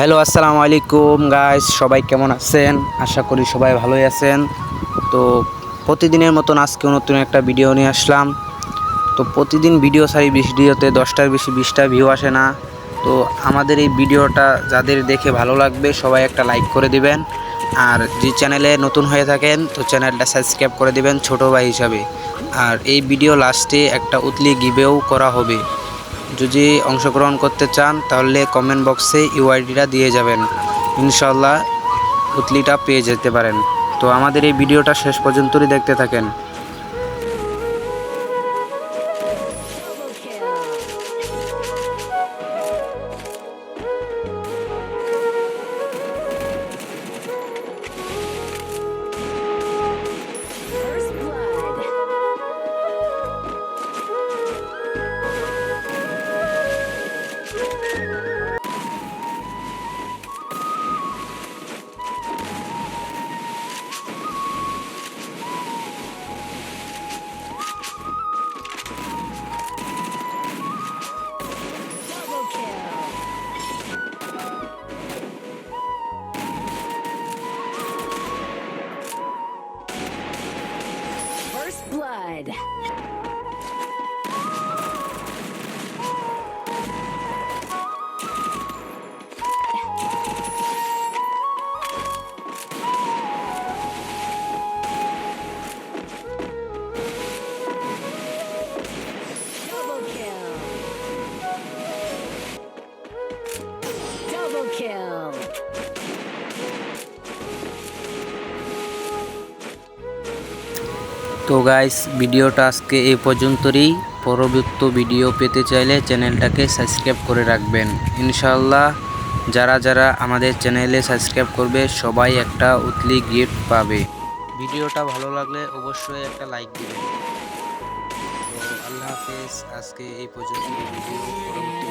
Hello, আসসালামু আলাইকুম guys, সবাই কেমন আছেন? আশা করি সবাই ভালোই আছেন। তো প্রতিদিনের মতন আজকেও নতুন একটা ভিডিও নিয়ে আসলাম। তো প্রতিদিন ভিডিও ছাড়ি, ভিডিওতে 10টার বেশি 20টা ভিউ আসে না। তো আমাদের এই ভিডিওটা যাদের দেখে ভালো লাগবে সবাই একটা লাইক করে দিবেন। আর যে চ্যানেলে নতুন হয়ে থাকেন তো চ্যানেলটা সাবস্ক্রাইব করে দিবেন ছোটো ভাই হিসাবে। আর এই ভিডিও লাস্টে একটা উতলি গিভেও করা হবে। যদি অংশগ্রহণ করতে চান তাহলে কমেন্ট বক্সে ইউআইডিটা দিয়ে যাবেন, ইনশাল্লাহ পুতলিটা পেয়ে যেতে পারেন। তো আমাদের এই ভিডিওটা শেষ পর্যন্তই দেখতে থাকেন। First blood. Double kill. Double kill. তো গাইস, ভিডিওটা আজকে এই পর্যন্তই। পরবর্তী ভিডিও পেতে চাইলে চ্যানেলটাকে সাবস্ক্রাইব করে রাখবেন ইনশাআল্লাহ। যারা যারা আমাদের চ্যানেলে সাবস্ক্রাইব করবে সবাই একটা উতলি গিফট পাবে। ভিডিওটা ভালো লাগলে অবশ্যই একটা লাইক দিবেন। তো আল্লাহ হাফেজ, আজকে এই পর্যন্ত ভিডিও, পরবর্তী